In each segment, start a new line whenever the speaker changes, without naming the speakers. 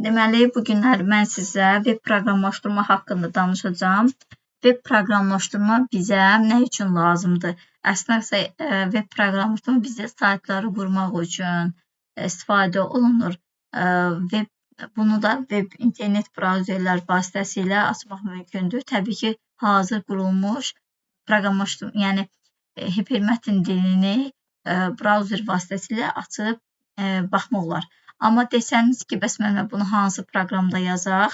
Deməli, bu günlər mən sizə web proqramlaşdırma haqqında danışacağam. Web proqramlaşdırma bizə nə üçün lazımdır? Əslində web proqramlaşdırma bizə saytları qurmaq üçün istifadə olunur. Bunu da web internet brauzerlər vasitəsilə açmaq mümkündür. Təbii ki, hazır qurulmuş proqramlaşdırma, yəni hipermətn dilini brauzer vasitəsilə açıb baxmaq olar. Amma desəniz ki, bəs mənə bunu hansı proqramda yazaq?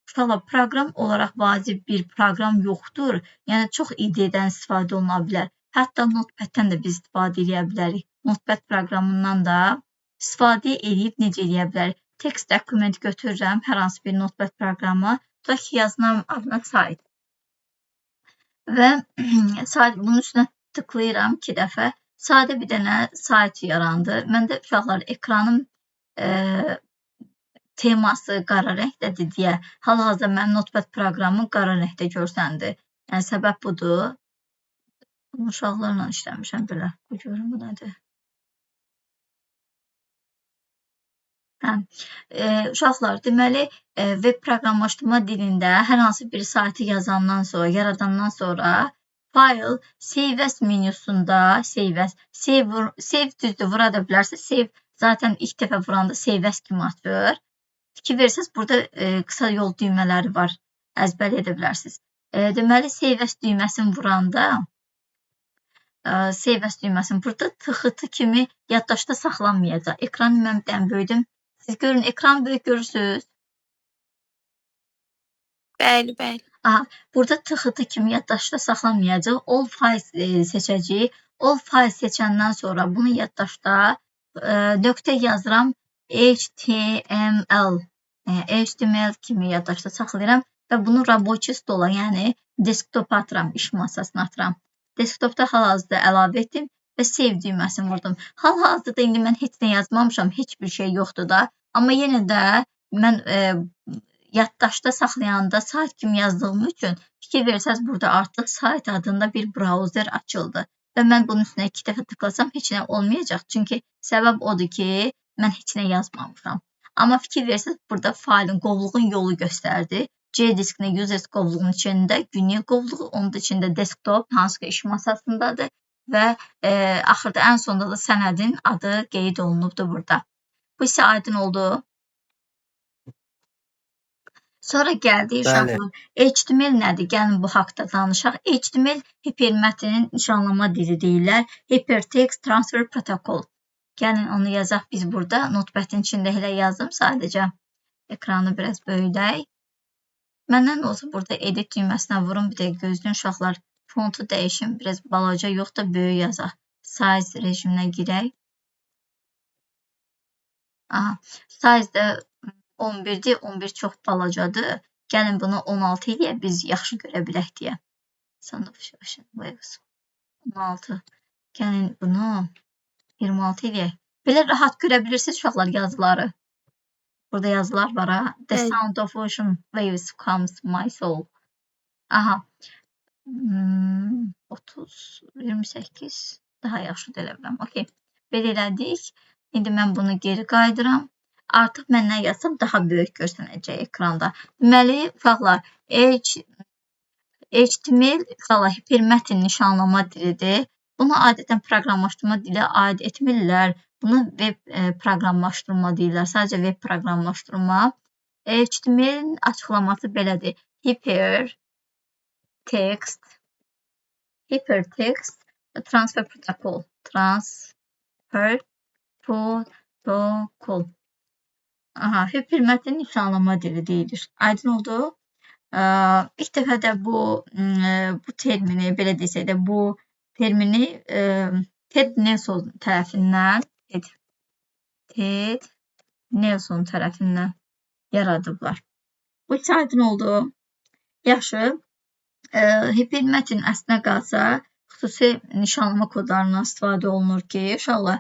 Uşaqlar, proqram olaraq vacib bir proqram yoxdur. Yəni, çox ideyadan istifadə oluna bilər. Hətta Notepad-dən də biz istifadə edə bilərik. Notepad proqramından da istifadə edib necə edə bilərik? Text dokument götürürəm, hər hansı bir Notepad proqramı. Tutaq ki, yazılan adına sayt. Və bunun üstünə tıklayıram 2 dəfə. Sadə bir dənə sayt yarandı. Məndə uşaqlar ekranım teması qara rəngdədir deyə hal-hazırda mənim Notepad proqramım qara rəngdə görsəndi. Yəni, səbəb budur. Bunu uşaqlarla işləmişəm belə. Bu görün, bu nədir? Uşaqlar, deməli, web proqramlaşdırma dilində hər hansı bir saytı yazandan sonra, yaradandan sonra file, save as menüsündə save düzdür, vura da bilərsiniz. Save zaten ilk dəfə vuranda save as kimi açır. Fikir verirsiniz, burada qısa yol düymələri var. Əzbər edə bilərsiniz. Deməli, save as düyməsini vuranda burada tıxıtı kimi yaddaşda saxlanmayacaq. Ekranı mən bir dənə böyüdüm. Siz görün, ekran böyük görürsünüz.
Bəli, bəli.
Burada tıxıtı kimi yaddaşda saxlanmayacaq. All files seçəcəyik. All files seçəndən sonra bunu yaddaşda nöqtə yazıram. HTML kimi yaddaşda saxlayıram və bunu rabochi stola, yəni desktopa atıram, iş masasına atıram. Desktopda hal-hazırda əlavə etdim və save düyməsini vurdum. Hal-hazırda indi mən heç nə yazmamışam, heç bir şey yoxdur da. Amma yenə də mən yaddaşda saxlayanda sayt kimi yazdığım üçün fikir versəz burada artıq sayt adında bir brauzer açıldı. Və mən bunun üstünə 2 dəfə tıklasam heç nə olmayacaq. Çünki səbəb odur ki, mən heç nə yazmamışam. Amma fikir versəz burada failin, qovluğun yolu göstərdi. C diskində users qovluğun içində günlük qovluğu, onun içində desktop, hansı ki iş masasındadır və axırda ən sonunda da sənədin adı qeyd olunubdur burada. Bu isə aydın oldu. Sonra gəldik uşaqlar. HTML nədir? Gəlin bu haqda danışaq. HTML hipermətnin nişanlama dili deyirlər. Hypertext Transfer Protocol. Gəlin onu yazaq biz burada. Notepad-in içində elə yazdım. Sadəcə ekranı biraz böyüdək. Məndən olsa burada edit düyməsinə vurun. Bir də gözlüyün uşaqlar. Fontu dəyişin. Biraz balaca yox da böyük yazaq. Size rejiminə girək. Size də 11-dir. 11 çox balacadır. Gəlin bunu 16 eləyək. Biz yaxşı görə bilək deyə. 16. Gəlin bunu 26 eləyək. Belə rahat görə bilirsiniz uşaqlar yazıları. Burada yazılar var ha. The sound of ocean waves comes my soul. 30, 28. Daha yaxşı da elə biləm. Okay. Belə elədik. İndi mən bunu geri qaydıram. Artıq mən nə yazsam daha böyük görsənəcək ekranda. Deməli, uşaqlar, HTML hipermətn nişanlama dilidir. Bunu adətən proqramlaşdırma dilə aid etmirlər. Bunu web proqramlaşdırma deyirlər. Sadəcə web proqramlaşdırma. HTML-in açıqlaması belədir. Hypertext Transfer Protocol. Hipermətn nişanlama dili deyilir. Aydın oldu. İlk dəfə də bu termini, belə desək də, bu termini Ted Nelson tərəfindən yaradıblar. Bu isə aydın oldu. Yaxşı. Hipermətn əslində qalsa xüsusi nişanlama kodlarından istifadə olunur ki, uşaqlar,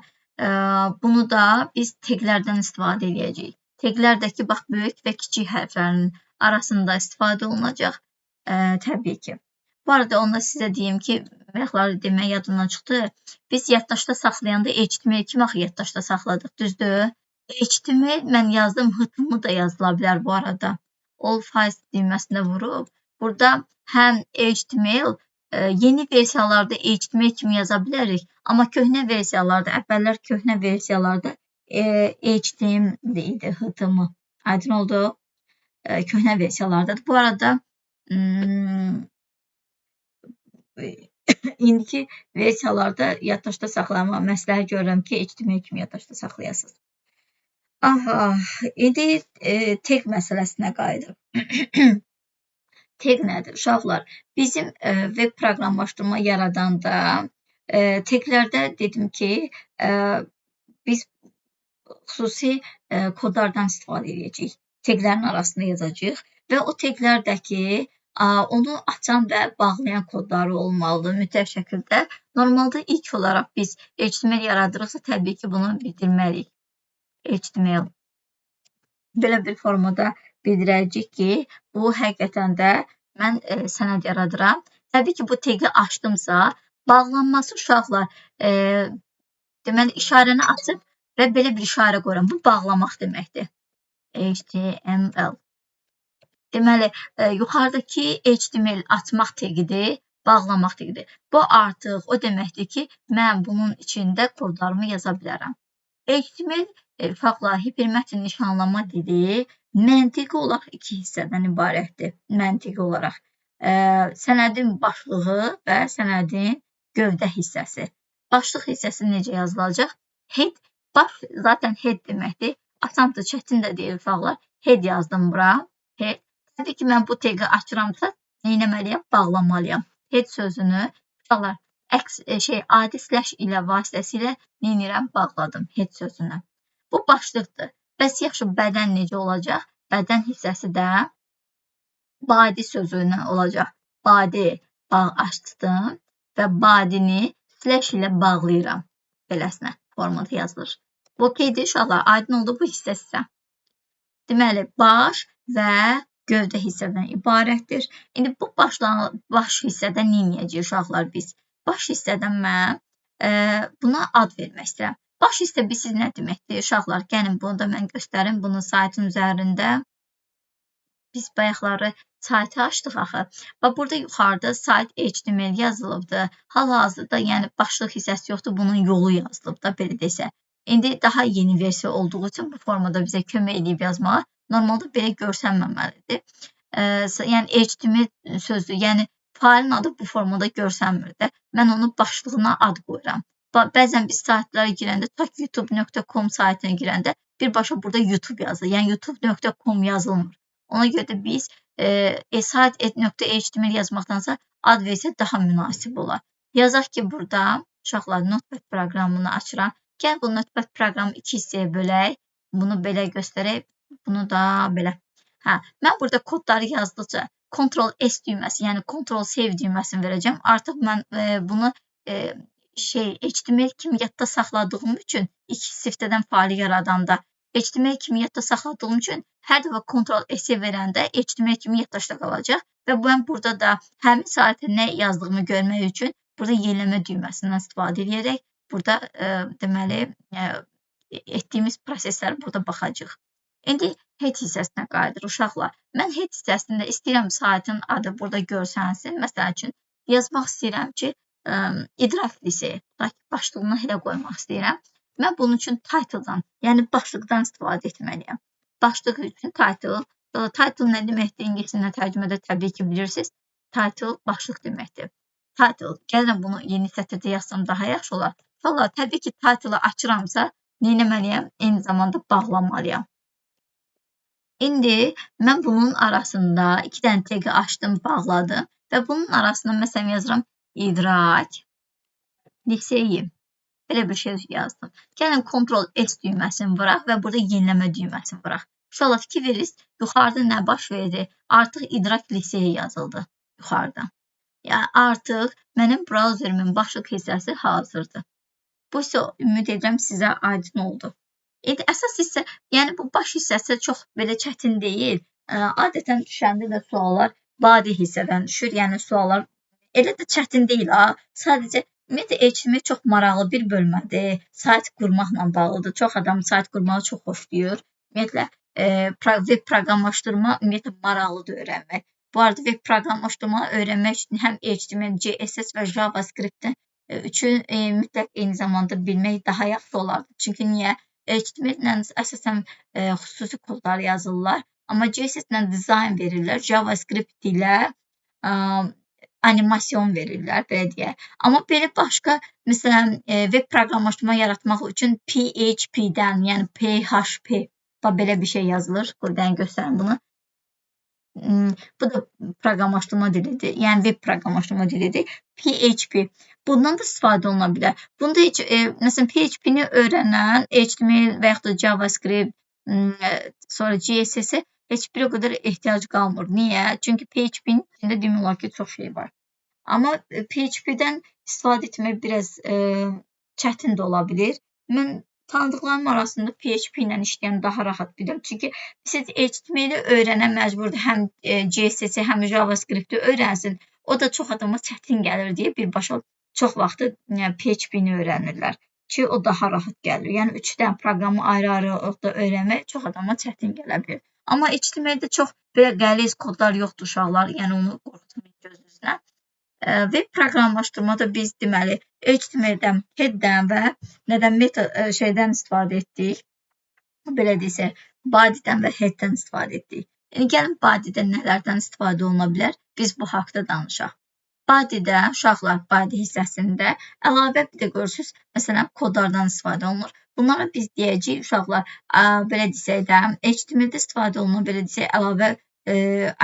bunu da biz taglərdən istifadə edəcəyik. Taglərdəki bax böyük və kiçik hərflərin arasında istifadə olunacaq. Təbii ki. Bu arada onda sizə deyim ki, bayaqları demək yadımdan çıxdı. Biz yaddaşda saxlayanda HTML kimi axı yaddaşda saxladıq, düzdür? HTML mən yazdım, HTML da yazıla bilər bu arada. All files düyməsində vurub. Burada həm HTML, yeni versiyalarda HTML kimi yaza bilərik. Amma köhnə versiyalarda, əvvəllər köhnə versiyalarda HTML idi, HTML. Aydın oldu. Köhnə versiyalardadır. Bu arada indiki versiyalarda yaddaşda saxlama məsləhət görürəm ki, HTML kimi yaddaşda saxlayasınız. Aha, indi tag məsələsinə qayıdırıq. Tag nədir? Uşaqlar, bizim web proqramlaşdırma yaradanda taglərdə dedim ki, biz xüsusi kodlardan istifadə edəcəyik. Taglərin arasında yazacağıq və o taglərdəki onu açan və bağlayan kodları olmalıdır mütləq şəkildə. Normalda ilk olaraq biz HTML yaradırıqsa, təbii ki, bunu bildirməliyik. HTML. Belə bir formada bildirəcəyik ki, bu həqiqətən də mən sənəd yaradıram. Təbii ki, bu tagi açdımsa, bağlanması uşaqlar, deməli, işarəni açıb və belə bir işarə qoyuram. Bu bağlamaq deməkdir. HTML. Deməli, yuxarıdakı HTML açmaq tagidir, bağlamaq tagidir. Bu artıq o deməkdir ki, mən bunun içində kodlarımı yaza bilərəm. HTML uşaqlar, hipermətn nişanlama dili məntiqi olaraq iki hissədən ibarətdir. Məntiqi olaraq. Sənədin başlığı və sənədin gövdə hissəsi. Başlıq hissəsi necə yazılacaq? Head, baş zaten head deməkdir. Asandır, çətin də deyil uşaqlar. Head yazdım bura. Head. Təbii ki, mən bu tagi açıramsa, neynəməliyəm? Bağlamalıyam. Head sözünü uşaqlar adi slash ilə vasitəsilə neynirəm? Bağladım head sözünü. Bu başlıqdır. Bəs yaxşı, bədən necə olacaq? Bədən hissəsi də body sözünə olacaq. Body açdım və body'ni slash ilə bağlayıram. Beləsinə formada yazılır. Okeydir uşaqlar, aydın oldu bu hissəsi. Deməli, baş və gövdə hissədən ibarətdir. İndi bu baş hissədən neynəyəcəyik uşaqlar biz? Baş hissədən mən buna ad vermək istəyirəm. Baş hissə bilsiz nə deməkdir? Uşaqlar, gəlin bunu da mən göstərim. Bunun saytın üzərində biz bayaqları saytı açdıq axı. Və burada yuxarıda sayt HTML yazılıbdır. Hal-hazırda, yəni başlıq hissəsi yoxdur, bunun yolu yazılıb da belə desə. İndi daha yeni versiya olduğu üçün bu formada bizə kömək edib yazmağa. Normalda belə görsənməməlidir. Yəni HTML sözü, yəni failin adı bu formada görsənmir də. Mən onu başlığına ad qoyuram. Bəzən biz saytlara girəndə, youtube.com saytına girəndə birbaşa burada YouTube yazılır. Yəni youtube.com yazılmır. Ona görə də biz site.html yazmaqdansa ad versə daha münasib olar. Yazaq ki, burada uşaqlar Notepad proqramını açıram. Gəl bu Notepad proqramı iki hissəyə bölək. Bunu belə göstərək. Bunu da belə. Mən burada kodları yazdıqca Ctrl-S düyməsi, yəni Ctrl-Save düyməsini verəcəm. Artıq mən bunu HTML kimi yadda saxladığım üçün, iki siftədən faili yaradanda HTML kimi yadda saxladığım üçün hər dəfə Ctrl-S verəndə HTML kimi yaddaşda qalacaq və mən burada da həmin saytə nə yazdığımı görmək üçün burada yeniləmə düyməsindən istifadə edərək burada deməli etdiyimiz prosesləri burada baxacağıq. İndi head hissəsinə qayıdır uşaqlar. Mən head hissəsində istəyirəm saytın adı burada görsənsin. Məsəl üçün yazmaq istəyirəm ki, İdrak liseyi, başlığına elə qoymaq istəyirəm. Mən bunun üçün title'dan, yəni başlıqdan istifadə etməliyəm. Başlıq üçün title. Title nə deməkdir? İngiliscə tərcümədə təbii ki, bilirsiniz. Title başlıq deməkdir. Title. Gəlirəm bunu yeni sətirdə yazsam daha yaxşı olar. Valla təbii ki, title'ı açıramsa, neynəməliyəm? Eyni zamanda bağlamalıyam. İndi mən bunun arasında iki dənə tagi açdım, bağladım və bunun arasında məsələn yazıram İdrak liseyi. Belə bir şey yazdım. Gəlin Ctrl-S düyməsini vuraq və burada yeniləmə düyməsini vuraq. Uşaqlar fikir verirsiniz, yuxarıda nə baş verdi? Artıq İdrak liseyi yazıldı yuxarıda. Yəni artıq mənim brauzerimin başlıq hissəsi hazırdır. Bu isə ümid edirəm sizə aydın oldu. İndi əsas hissə, yəni bu baş hissəsi çox belə çətin deyil. Adətən düşəndə də suallar body hissədən düşür. Yəni suallar elə də çətin deyil ha. Sadəcə Ümumiyyətlə, HTML çox maraqlı bir bölmədir. Sayt qurmaqla bağlıdır. Çox adam sayt qurmağı çox xoşlayır. Ümumiyyətlə, web proqramlaşdırma ümumiyyətlə maraqlıdır öyrənmək. Bu arada web proqramlaşdırma öyrənmək üçün həm HTML, CSS və JavaScript üçün mütləq eyni zamanda bilmək daha yaxşı olardı. Çünki niyə? HTML-lə əsasən xüsusi kodlar yazırlar, amma CSS-lə dizayn verirlər, JavaScript ilə animasyon verirlər, belə deyək. Amma belə başqa, məsələn, web proqramlaşdırma yaratmaq üçün PHP-dən, yəni PHP, belə bir şey yazılır. Buradan göstərin bunu. Bu da proqramlaşdırma dilidir. Yəni web proqramlaşdırma dilidir. PHP. Bundan da istifadə oluna bilər. Bunda heç, məsələn, PHP-ni öyrənən HTML və yaxud da JavaScript, sonra CSS-ə heç bir o qədər ehtiyac qalmır. Niyə? Çünki PHP-nin içində demək olar ki, çox şey var. Amma PHP-dən istifadə etmək biraz çətin də ola bilir. Mən tanıdıqlarım arasında PHP ilə işləyən daha rahat bilirəm. Çünki siz HTML-i öyrənən məcburdur. Həm CSS-i, həm JavaScript-i öyrənsin. O da çox adama çətin gəlir deyə birbaşa çox vaxtı PHP-ni öyrənirlər ki, o daha rahat gəlir. Yəni, 3 dənə proqramı ayrı-ayrı öyrənmək çox adama çətin gələ bilir. Amma HTML-də çox belə qəliz kodlar yoxdur uşaqlar. Yəni, onu qorxutmayın gözünüzlə. Web proqramlaşdırmada biz deməli HTML-dən, head-dən və nədən şeydən istifadə etdik. Belə desək, body-dən və head-dən istifadə etdik. Yəni, gəlin body-dən nələrdən istifadə oluna bilər? Biz bu haqda danışaq. Body-də, uşaqlar body hissəsində əlavə bir də görürsünüz, məsələn, kodlardan istifadə olunur. Bunlara biz deyəcəyik, uşaqlar, belə desək də, HTML-də istifadə olunan, belə desək, əlavə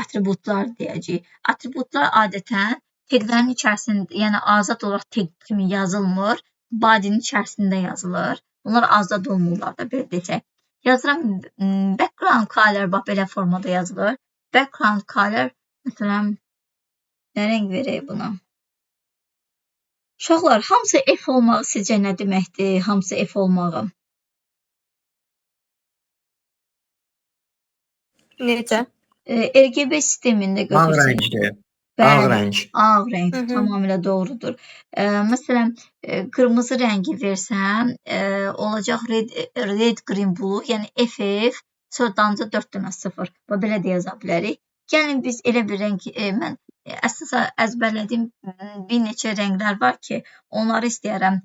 atributlar deyəcəyik. Atributlar adətən taglərin içərisində, yəni azad olaraq tag kimi yazılmır, body'nin içərisində yazılır. Bunlar azad olmurlar da, belə desək. Yazıram, background color, bax, belə formada yazılır. Background color, məsələn, nə rəng verək buna? Uşaqlar, hamısı F olmağı sizcə nə deməkdir? Hamısı F olmağı.
Necə?
RGB sistemində götürsək.
Ağ rəng.
Ağ rəng, tamamilə doğrudur. Məsələn, qırmızı rəngi versəm, olacaq red, green, blue, yəni FF, sonradan da 4 dənə 0. Belə də yaza bilərik. Gəlin biz elə bir rəng, mən əsasən əzbərlədiyim bir neçə rənglər var ki, onları istəyərəm,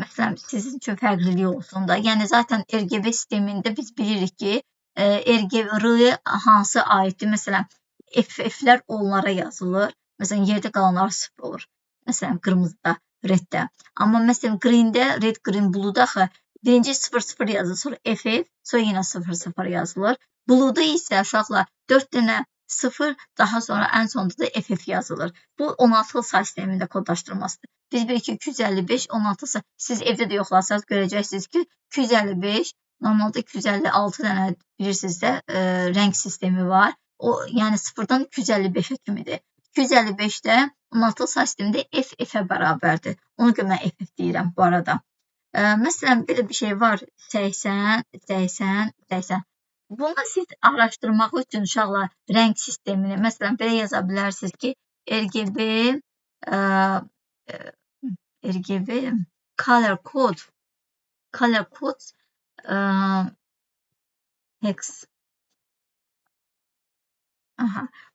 məsələn, sizin üçün fərqlilik olsun da. Yəni, zaten RGB sistemində biz bilirik ki, RGB hansı aiddir? Məsələn, FF-lər onlara yazılır. Məsələn, yerdə qalanlar 0 olur. Məsələn, qırmızıda, reddə. Amma məsələn, greendə, red, green, blue'da axı birinci 0-0 yazılır, sonra FF, sonra yenə 0-0 yazılır. Blue'da isə uşaqlar 4 dənə 0, daha sonra ən sonunda da FF yazılır. Bu 16 say sistemində kodlaşdırmasıdır. Biz bilirik ki, 255, 16 say. Siz evdə də yoxlarsanız görəcəksiniz ki, 255, normalda 256 dənə bilirsiniz də rəng sistemi var. O, yəni 0-dan 255-ə kimidir. 255-də 16 say sistemində FF-ə bərabərdir. Ona görə mən FF deyirəm bu arada. Məsələn, belə bir şey var. 80, 80, 80. Bunu siz araşdırmaq üçün uşaqlar rəng sistemini, məsələn, belə yaza bilərsiniz ki, RGB color code hex.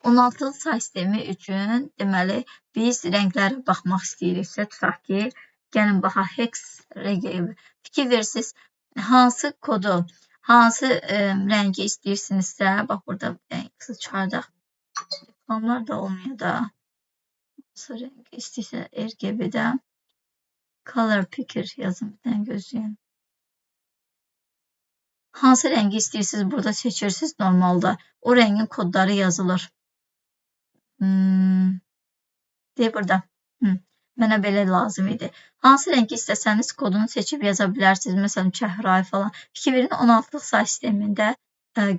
16 say sistemi üçün deməli biz rənglərə baxmaq istəyiriksə, tutaq ki, gəlin baxaq hex RGB. Fikir verirsiniz, hansı kodu, hansı rəngi istəyirsinizsə, bax burada rəngsi çıxardaq. Reklamlar da olmuyor da. Hansı rəngi istəyirsə RGB-də color picker yazın, bir dənə gözləyin. Hansı rəngi istəyirsiniz, burada seçirsiniz normalda. O rəngin kodları yazılır. Deyək burada. Mənə belə lazım idi. Hansı rəngi istəsəniz kodunu seçib yaza bilərsiniz. Məsələn, çəhrayı falan. Fikir verin, 16 say sistemində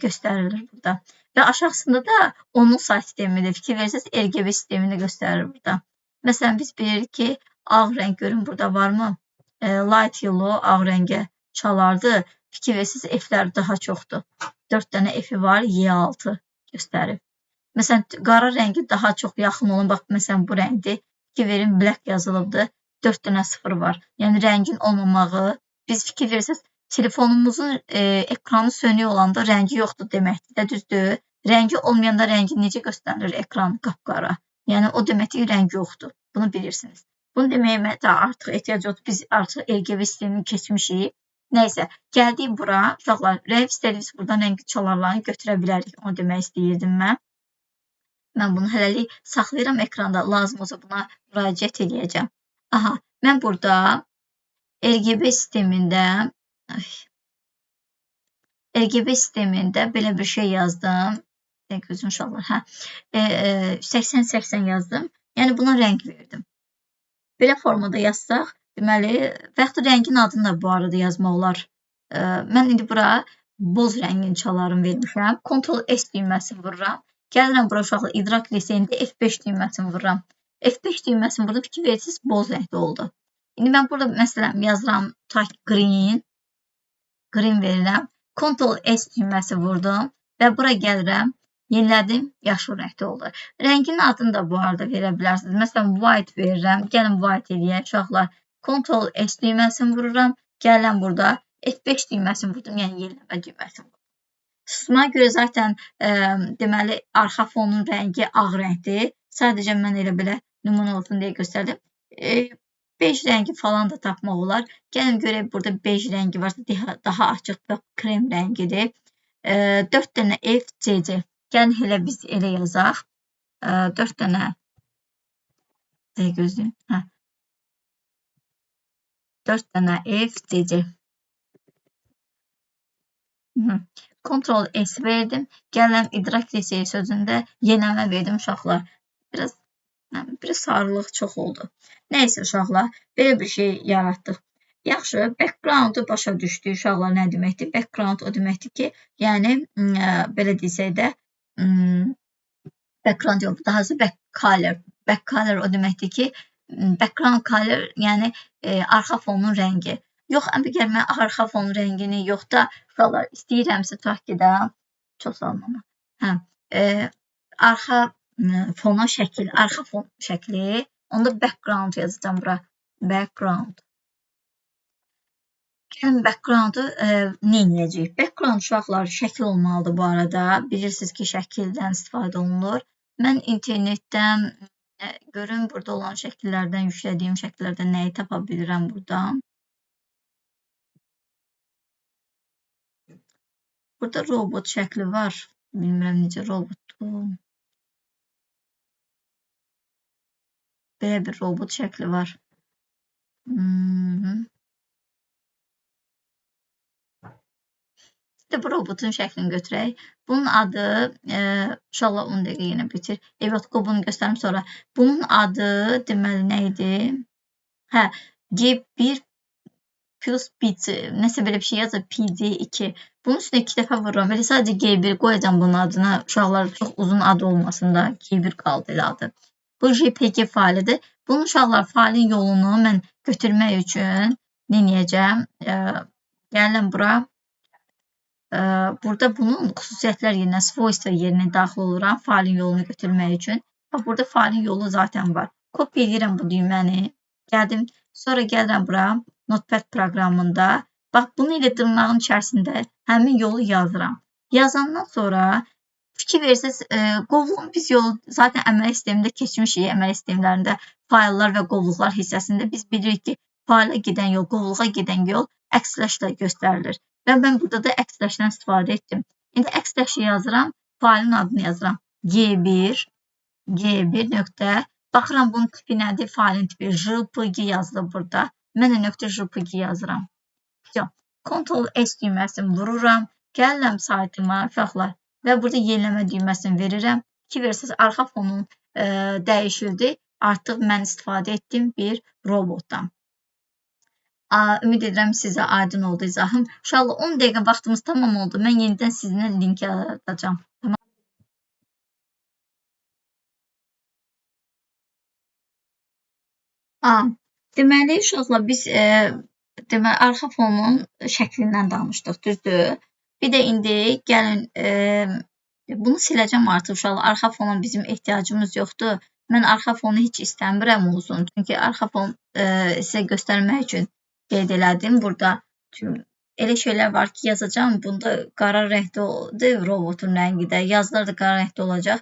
göstərilir burada. Və aşağısında da 10 say sistemidir. Fikir verirsiniz, RGB sistemini göstərir burada. Məsələn, biz bilirik ki, ağ rəng görün burada varmı? Light yellow ağ rəngə çalardı. Fikir verirsiniz, F-lər daha çoxdur. 4 dənə F-i var, Y6 göstərir. Məsələn, qara rəngi daha çox yaxın olun. Bax, məsələn, bu rəngdir. Fikir verin, black yazılıbdır. 4 dənə 0 var. Yəni rəngin olmamağı. Biz fikir versəz, telefonumuzun ekranı sönük olanda rəngi yoxdur deməkdir də, düzdür? Rəngi olmayanda rəngi necə göstərilir ekran qapqara? Yəni o deməkdir rəngi yoxdur. Bunu bilirsiniz. Bunu deməyimə də artıq ehtiyac yoxdur. Biz artıq RGB sistemini keçmişik. Nəysə, gəldik bura. Uşaqlar, rəng istədiyiniz buradan rəngi çalarlarını götürə bilərik. Onu demək istəyirdim mən. Mən bunu hələlik saxlayıram ekranda. Lazım olsa buna müraciət edəcəm. Aha, mən burada RGB sistemində belə bir şey yazdım. Gözüm uşaqlar, hə. 80-80 yazdım. Yəni buna rəng verdim. Belə formada yazsaq, deməli, və yaxud da rəngin adını da bu arada yazmaq olar. Mən indi bura boz rəngin çalarını vermişəm. Ctrl-S düyməsini vururam. Gəlirəm bura uşaqlar, idrak liseyində F5 düyməsini vururam. F5 düyməsini burada fikir verirsiniz, boz rəngdə oldu. İndi mən burada məsələn yazıram, green verirəm. Ctrl-S düyməsi vurdum və bura gəlirəm, yenilədim, yaşıl rəngdə oldu. Rəngin adını da bu arada verə bilərsiniz. Məsələn, white verirəm, gəlin white eləyək, uşaqlar. Ctrl-S düyməsini vururam, gəlirəm burada, F5 düyməsini vurdum, yəni yeniləmə düyməsini vurdum. Susmaya görə zaten deməli, arxa fonun rəngi ağ rəngdir. Sadəcə mən elə belə nümunə olsun deyə göstərdim. Bej rəngi falan da tapmaq olar. Gəlin görək, burada bej rəngi varsa daha açıq və krem rəngidir. 4 dənə F, C. Gəlin elə biz elə yazaq. 4 dənə gözləyim. 4 dənə F, C. Ctrl-S verdim. Gələm idrak liseyi sözündə yenəmə verdim uşaqlar. Biraz sarılıq çox oldu. Nəysə uşaqlar, belə bir şey yaratdıq. Yaxşı, background-u başa düşdük uşaqlar nə deməkdir? Background o deməkdir ki, yəni belə desək də background yox, daha doğrusu back color. Back color o deməkdir ki, background color yəni arxa fonun rəngi. Yox, əgər mən arxa fonun rəngini yox da uşaqlar istəyirəmsə tutaq ki də çox salmama. Arxa fona şəkil, arxa fon şəkli, onda background yazacağam bura. Background. Gəlin background-u nə edəcəyik? Background uşaqlar şəkil olmalıdır bu arada. Bilirsiniz ki, şəkildən istifadə olunur. Mən internetdən görün burada olan şəkillərdən, yüklədiyim şəkillərdən nəyi tapa bilirəm buradan. Burada robot şəkli var. Bilmirəm necə robotdur. Belə bir robot şəkli var. Bu robotun şəklini götürək. Bunun adı, uşaqlar 10 dəqiqə yenə bitir. Evet, bunu göstərim sonra. Bunun adı deməli nə idi? G1 plus PC, nəsə belə bir şey yazır, PD2. Bunun üstünə 2 dəfə vururam. Belə sadəcə G1 qoyacam bunun adına. Uşaqlar çox uzun adı olmasın da, G1 qaldı elə adı. Bu JPG faylıdır. Bunun uşaqlar faylın yolunu mən götürmək üçün nə edəcəm? Gəlin bura. Burada bunun xüsusiyyətlər yerinə, svojstva yerinə daxil oluram faylın yolunu götürmək üçün. Bax, burada faylın yolu zaten var. Kopya edirəm bu düyməni. Gəldim, sonra gəlirəm bura, Notepad proqramında. Bax, bunu ilə dırnağın içərisində həmin yolu yazıram. Yazandan sonra fikir verirsiniz, qovluğun biz yolu zaten əməli sistemində keçmişik. Əməli sistemlərində fayllar və qovluqlar hissəsində biz bilirik ki, fayla gedən yol, qovluğa gedən yol əksləşlə göstərilir. Və mən burada da əksləşdən istifadə etdim. İndi əksləşi yazıram, faylın adını yazıram. G1 nöqtə. Baxıram bunun tipi nədir? Faylın tipi JPG yazılır burada. Mən də .jpg yazıram. Ctrl-S düyməsini vururam. Gəlirəm saytıma, uşaqlar. Və burada yeniləmə düyməsini verirəm. Ki verirsiniz, arxa fonun dəyişildi. Artıq mən istifadə etdim bir robotdan. Ümid edirəm sizə aydın oldu izahım. İnşallah 10 dəqiqə vaxtımız tamam oldu. Mən yenidən sizinlə linki atacağım. Tamam. Deməli, uşaqlar biz arxa fonun şəklindən danışdıq, düzdür? Bir də indi gəlin bunu siləcəm artıq uşaqlar. Arxa fona bizim ehtiyacımız yoxdur. Mən arxa fonu heç istəmirəm olsun. Çünki arxa fon sizə göstərmək üçün qeyd elədim. Burada elə şeylər var ki, yazacağım. Bunda qara rəngdə robotun rəngi də. Yazılar da qara rəngdə olacaq.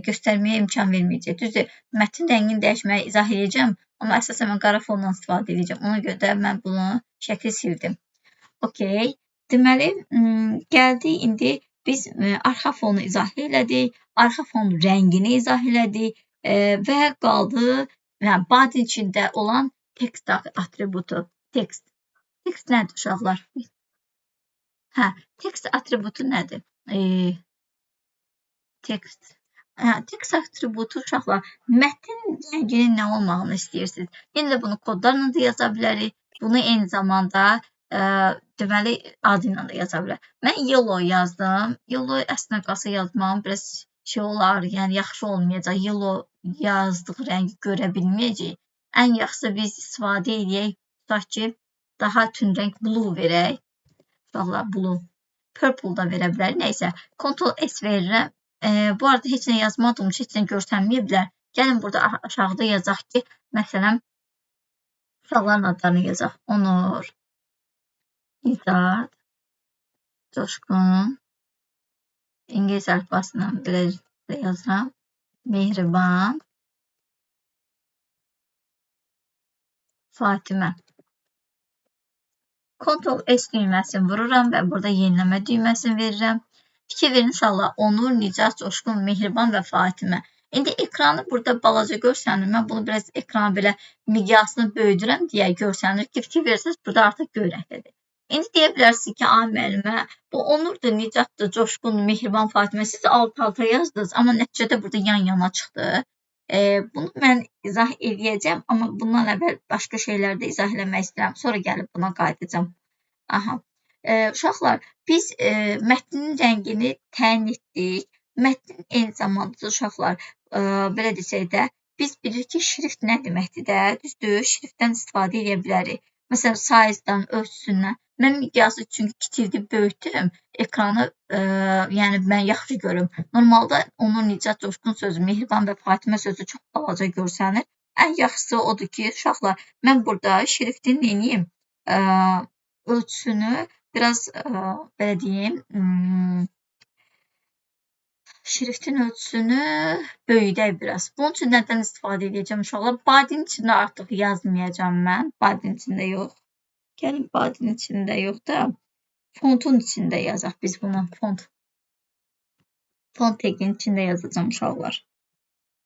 Göstərməyə imkan verməyəcək. Düzdür, mətn rəngini dəyişməyə izah edəcəm. Amma əsasən mən qara fondan istifadə edəcəm. Ona görə də mən bunu şəkli sildim. Okey. Deməli, gəldik indi biz arxa fonu izah elədik. Arxa fon rəngini izah elədik. Və qaldı body içində olan text atributu. Text. Text nədir uşaqlar? Text atributu nədir? Text. Text atributu uşaqlar, mətn rənginin nə olmağını istəyirsiniz? Yenə də bunu kodlarla da yaza bilərik. Bunu eyni zamanda deməli adı ilə də yaza bilərik. Mən yellow yazdım. Yellow əslində qalsa yazmağım biraz şey olar, yəni yaxşı olmayacaq. Yellow yazdıq rəngi görə bilməyəcəyik. Ən yaxşısı biz istifadə edək. Tutaq ki, daha tünd rəng blue verək. Uşaqlar blue. Purple da verə bilərik. Nəysə, Ctrl S verirəm. Bu arada heç nə yazmadığım üçün heç nə görsənməyə bilər. Gəlin burada aşağıda yazaq ki, məsələn, uşaqların adlarını yazaq. Onur, İzad, Coşqun, İngilis əlifbasından belə yazıram. Mehriban, Fatimə. Ctrl S düyməsini vururam və burada yeniləmə düyməsini verirəm. Fikir verin uşaqlar, Onur, Nicat, Coşqun, Mehriban və Fatimə. İndi ekranı burada balaca görsənir. Mən bunu biraz ekranı belə miqyasını böyüdürəm deyə görsənir ki, fikir verirsiniz, burada artıq göy rəngdədir. İndi deyə bilərsiniz ki, müəllimə, bu Onurdur, Nicatdır, Coşqun, Mehriban, Fatimə. Siz alt-alta yazdınız, amma nəticədə burada yan-yana çıxdı. Bunu mən izah edəcəm, amma bundan əvvəl başqa şeylər də izah eləmək istəyirəm. Sonra gəlib buna qayıdacağım. Uşaqlar, biz mətnin rəngini təyin etdik. Mətnin eyni zamanda uşaqlar, belə desək də, biz bilirik ki, şrift nə deməkdir də, düzdür, şriftdən istifadə edə bilərik. Məsələn, size-dan, ölçüsündən. Mən miqyası çünki kiçildi, böyütdüm, ekranı, yəni mən yaxşı görüm. Normalda Onur, Nicat, Coşqun sözü, Mehriban və Fatimə sözü çox balaca görsənir. Ən yaxşısı odur ki, uşaqlar, mən burada şriftin neyim, ölçüsünü biraz belə deyim, şriftin ölçüsünü böyüdək biraz. Bunun üçün nədən istifadə edəcəm uşaqlar? Body'nin içində artıq yazmayacağam mən. Body'nin içində yox. Gəlin body'nin içində yox da, fontun içində yazaq biz bunu. Font taginin içində yazacağım uşaqlar.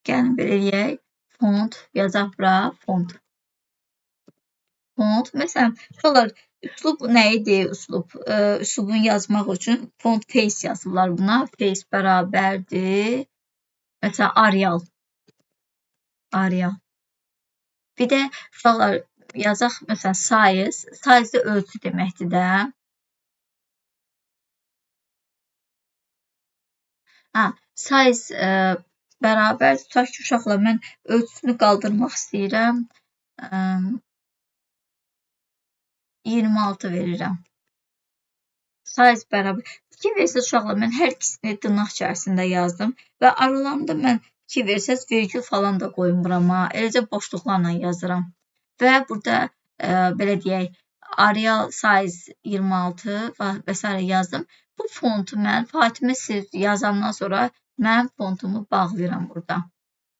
Gəlin belə deyək. Font yazaq bura. Font. Məsələn, uşaqlar, üslub nə idi? Üslubun yazmaq üçün font face yazırlar buna. Face bərabərdir. Məsələn, Arial. Bir də uşaqlar yazaq, məsələn, size. Size də ölçü deməkdir də. Size bərabər tutaq ki, uşaqlar, mən ölçüsünü qaldırmaq istəyirəm. 26 verirəm. Size bərabər. Fikir verirsiniz uşaqlar, mən hər ikisini dırnaq içərisində yazdım və aralarında mən fikir verirsiniz, virgül falan da qoymuram. Eləcə boşluqlarla yazıram. Və burada belə deyək, Arial size 26 və s. yazdım. Bu fontu mən Fatimə siz yazandan sonra mən fontumu bağlayıram burada.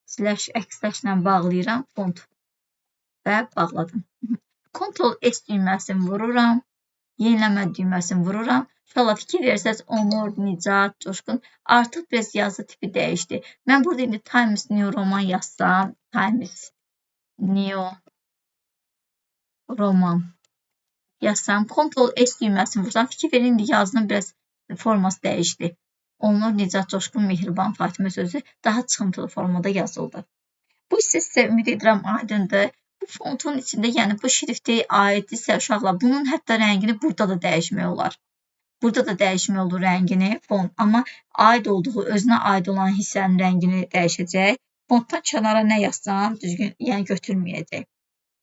// bağlayıram font və bağladım. Ctrl S düyməsini vururam. Yeniləmə düyməsini vururam. İnşallah fikir verirsiniz, Onur, Nicat, Coşqun artıq biraz yazı tipi dəyişdi. Mən burada indi Times New Roman yazsam, Times New Roman yazsam, Ctrl S düyməsini vursam, fikir verin, indi yazının biraz forması dəyişdi. Onur, Nicat, Coşqun, Mehriban, Fatimə sözü daha çıxıntılı formada yazıldı. Bu isə sizə ümid edirəm aydındır. Bu fontun içində, yəni bu şriftə aiddirsə uşaqlar, bunun hətta rəngini burada da dəyişmək olar. Burada da dəyişmək olur rəngini font, amma aid olduğu, özünə aid olan hissənin rəngini dəyişəcək. Fontdan kənara nə yazsam, düzgün, yəni götürməyəcək.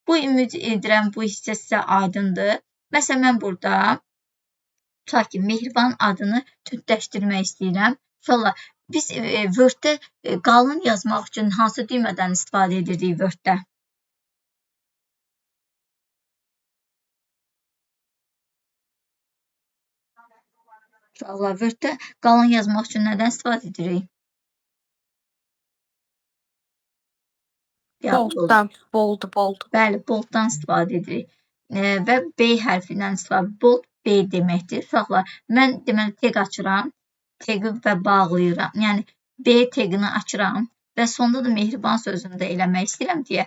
Bu ümid edirəm, bu hissə sizə aydındır. Məsələn, mən burada tutaq ki, Mehriban adını tündləşdirmək istəyirəm. Uşaqlar, biz Word-də qalın yazmaq üçün hansı düymədən istifadə edirdik Word-də? Uşaqlar, Word-də qalın yazmaq üçün nədən istifadə edirik?
Bolddan, bold.
Bəli, bolddan istifadə edirik. Və B hərfindən istifadə. Bold B deməkdir. Uşaqlar, mən deməli tag açıram, tagı və bağlayıram. Yəni B tagını açıram və sonda da mehriban sözünü də eləmək istəyirəm deyə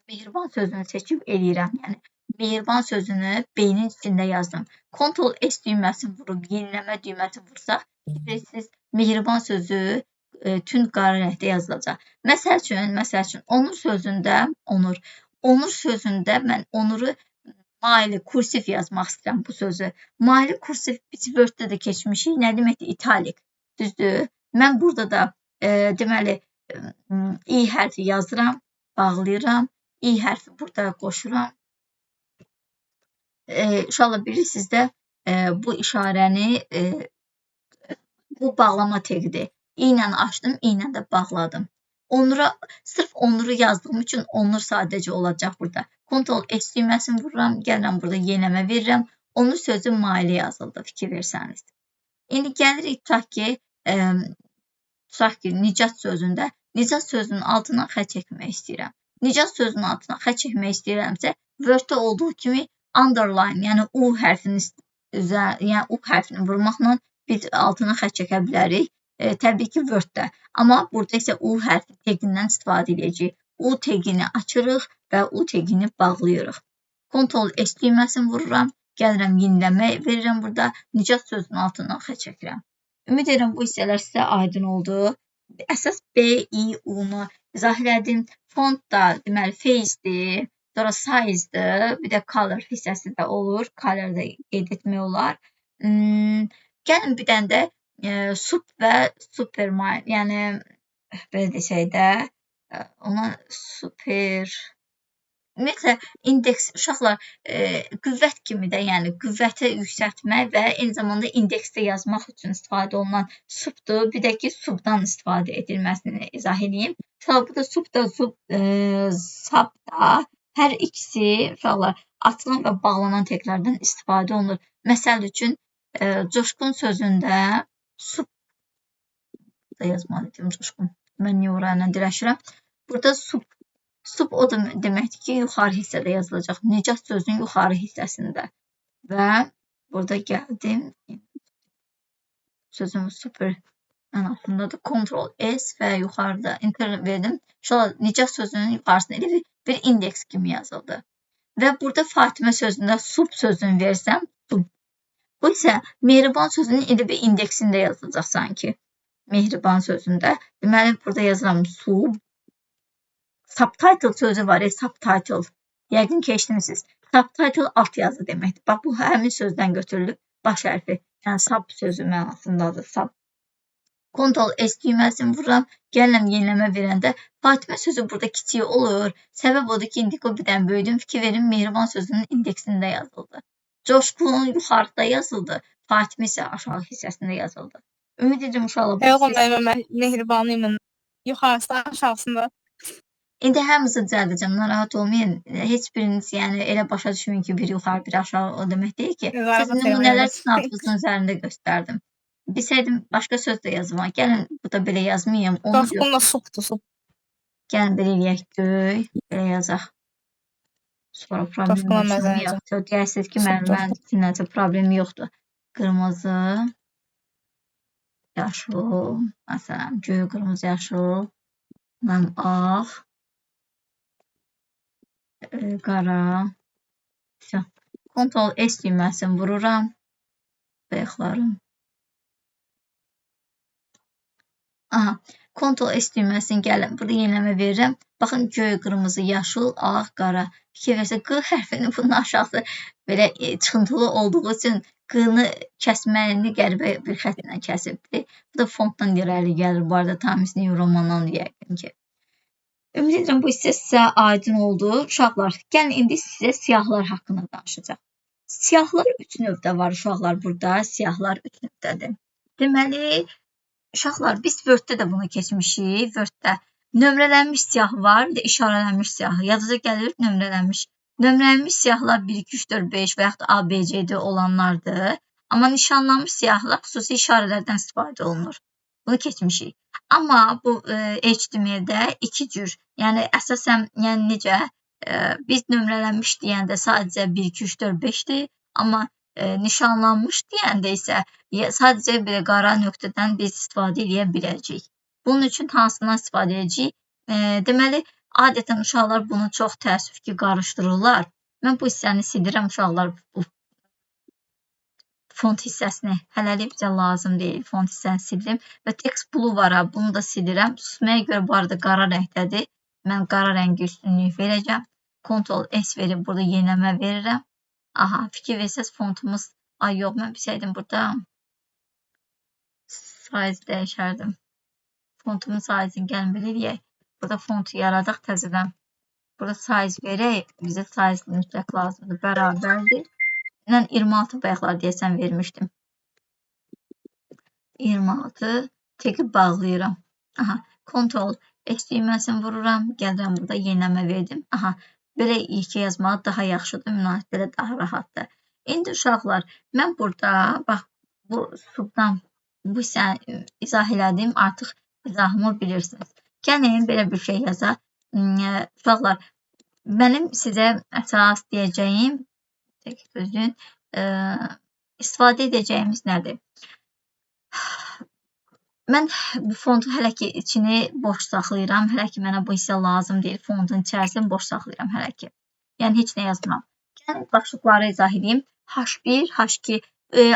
mehriban sözünü seçib eləyirəm. Yəni mehriban sözünü B-nin içində yazdım. Ctrl S düyməsini vurub yenilənmə düyməsini vursaq, bilirsiniz, mehriban sözü tünd qara rəngdə yazılacaq. Məsəl üçün, onur sözündə mən onuru maili kursiv yazmaq istəyirəm bu sözü. Maili kursiv biz Word-də də keçmişik. Nə deməkdir? İtalik. Düzdür? Mən burada da deməli i hərfi yazıram, bağlayıram. i hərfi burada qoşuram. Uşaqlar, bilirsiniz də bu işarəni bu bağlama tegidir. İ ilə açdım, i ilə də bağladım. Sırf onuru yazdığım üçün onur sadəcə olacaq burada. Ctrl S düyməsini vururam, gəlirəm burada yenilənmə verirəm. Onur sözü maili yazıldı, fikir versəniz. İndi gəlirik, tutaq ki, nicat sözündə, nicat sözünün altına xətt çəkmək istəyirəm. Nicat sözünün altına xətt çəkmək istəyirəmsə, Word-də olduğu kimi underline, yəni U hərfini vurmaqla biz altına xətt çəkə bilərik. Təbii ki, Word-də. Amma burada isə U hərfi tegindən istifadə edəcəyik. U tegini açırıq və U tegini bağlayırıq. Ctrl S düyməsini vururam, gəlirəm yenilənmə verirəm burada, nicat sözünün altından xətt çəkirəm. Ümid edirəm bu hissələr sizə aydın oldu. Əsas B, I, U-nu izah elədim. Font da deməli face-dir, sonra size-dir, bir də color hissəsi də olur. Color da qeyd etmək olar. Gəlin bir dənə də sub və supermine, yəni belə desək də, ona super, ümumiyyətlə indeks, uşaqlar, qüvvət kimi də, yəni qüvvəti yüksəltmək və eyni zamanda indeksdə yazmaq üçün istifadə olunan subdur. Bir də ki, subdan istifadə edilməsini izah edeyim. Uşaqlar, burada sub da, sub da, hər ikisi uşaqlar açılan və bağlanan taglərdən istifadə olunur. Məsəl üçün, coşqun sözündə sub da yazmalıydım, coşqun. Mən niyə orayla dirəşirəm? Burada sub o da deməkdir ki, yuxarı hissədə yazılacaq. Nicat sözünün yuxarı hissəsində. Və burada gəldim. Sözümüz super ən altındadır. Ctrl S və yuxarıda enter verdim. Nicat sözünün yuxarısında elə bir indeks kimi yazıldı. Və burada Fatimə sözündə sub sözünü versəm, sub. Bu isə mehriban sözünün elə bir indeksində yazılacaq sanki. Mehriban sözündə. Deməli, burada yazıram sub. Subtitle sözü var, subtitle. Yəqin ki, eşitmişsiniz. Subtitle alt yazı deməkdir. Bax, bu həmin sözdən götürülüb baş hərfi. Yəni, sub sözü mənasındadır, sub. Ctrl S düyməsini vururam, gəlirəm yenilənmə verəndə Fatimə sözü burada kiçik olur. Səbəb odur ki, indi o bir dənə böyüdüm, fikir verin, mehriban sözünün indeksində yazıldı. Coşqun yuxarıda yazıldı, Fatimə isə aşağı hissəsində yazıldı. Ümid edirəm uşaqlar.
Yox, mehribanıyım. Yuxarısında, aşağısında.
İndi hamısı düzəldəcəm, narahat olmayın. Heç biriniz yəni elə başa düşməyin ki, bir yuxarı, bir aşağı o demək deyil ki. Siz nümunələr sınavınızın üzərində göstərdim. Bilsəydim, başqa söz də yazım. Gəlin, bu da belə yazmayayım.
Coşqunla subdur, sub.
Gəlin, belə eləyək, göy, belə yazaq. Sonra problem yoxdur. Deyəsiniz ki, mənim üçün nəsə problem yoxdur. Qırmızı, yaşıl, məsələn, göy, qırmızı, yaşıl, mənim ağ, qara. Ctrl S düyməsini vururam. Bəyəxlarım. Aha, Ctrl S düyməsini gəlin. Burada yenilənmə verirəm. Baxın, göy, qırmızı, yaşıl, ağ, qara. Fikir versə, Q hərfinin bunun aşağısı belə çıxıntılı olduğu üçün Q-nı kəsməyini qəribə bir xətlə kəsibdir. Bu da fontdan irəli gəlir. Bu arada Times New Romandan yəqin ki. Ümid edirəm bu hissə sizə aydın oldu. Uşaqlar, gəlin indi sizə siyahılar haqqında danışacaq. Siyahılar 3 növdə var uşaqlar burada. Siyahılar 3 növdədir. Deməli, uşaqlar, biz Word-də də bunu keçmişik. Word-də nömrələnmiş siyahı var, bir də işarələnmiş siyahı. Yadınıza gəlir nömrələnmiş. Nömrələnmiş siyahılar 1, 2, 3, 4, 5 və yaxud da A, B, C, D olanlardır. Amma nişanlanmış siyahılar xüsusi işarələrdən istifadə olunur. Bunu keçmişik. Amma bu HTML-də iki cür. Yəni əsasən, yəni necə biz nömrələnmiş deyəndə sadəcə 1, 2, 3, 4, 5-dir. Amma nişanlanmış deyəndə isə sadəcə belə qara nöqtədən biz istifadə edə biləcəyik. Bunun üçün hansından istifadə edəcəyik? Deməli, adətən uşaqlar bunu çox təəssüf ki, qarışdırırlar. Mən bu hissəni silirəm uşaqlar. Bu font hissəsini hələlik bizə lazım deyil. Font hissəni sildim və text blue var. Bunu da silirəm. Susmaya görə bu arada qara rəngdədir. Mən qara rəngi üstünlük verəcəm. Ctrl S verib burada yeniləmə verirəm. Aha, fikir versəz fontumuz. Ay yox, mən bilsəydim burada size dəyişərdim. Fontumun size-ni gəlin bilirək. Burada fontu yaradaq təzədən. Burada size verək. Bizə size mütləq lazımdır. Bərabərdir. Mən 26 bayaqlar deyəsən vermişdim. 26 teki bağlayıram. Aha, Ctrl S düyməsini vururam. Gəlirəm burada yeniləmə verdim. Aha, belə iki yazmaq daha yaxşıdır. Münasib belə daha rahatdır. İndi uşaqlar, mən burada bax bu subdan bu hissəni izah elədim. Artıq izahımı bilirsiniz. Gəlin belə bir şey yazaq. Uşaqlar, mənim sizə əsas deyəcəyim sözün istifadə edəcəyimiz nədir? Mən bu fontu hələ ki içini boş saxlayıram. Hələ ki mənə bu hissə lazım deyil. Fontun içərisini boş saxlayıram hələ ki. Yəni heç nə yazmıram. Gəlin başlıqları izah edeyim. H1, H2,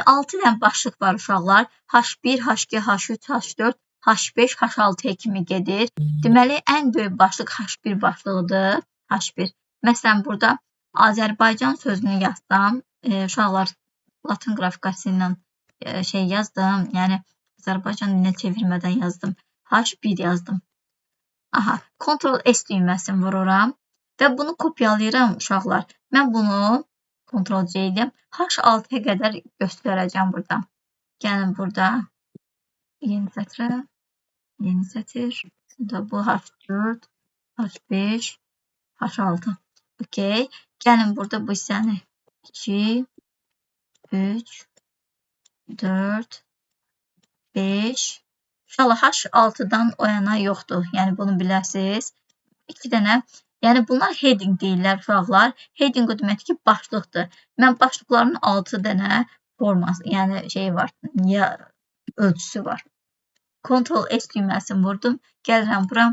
6 dənə başlıq var uşaqlar. H1, H2, H3, H4, H5, H6 kimi gedir. Deməli, ən böyük başlıq H1 başlığıdır. H1. Məsələn, burada Azərbaycan sözünü yazsam, uşaqlar Latin qrafikası ilə şey yazdım. Yəni, Azərbaycan dilinə çevirmədən yazdım. H1 yazdım. Aha, Ctrl S düyməsini vururam və bunu kopyalayıram uşaqlar. Mən bunu Ctrl C edəm. H6-ya qədər göstərəcəm burada. Gəlin burada yeni sətrə, yeni sətr. Bu H4, H5, H6. Okey. Gəlin burada bu hissəni 2, 3, 4, 5. İnşallah H6-dan o yana yoxdur. Yəni bunu biləsiniz. 2 dənə. Yəni bunlar heading deyirlər uşaqlar. Heading o deməkdir ki, başlıqdır. Mən başlıqların 6 dənə forması, yəni şey var, ya ölçüsü var. Ctrl S düyməsini vurdum. Gəlirəm bura.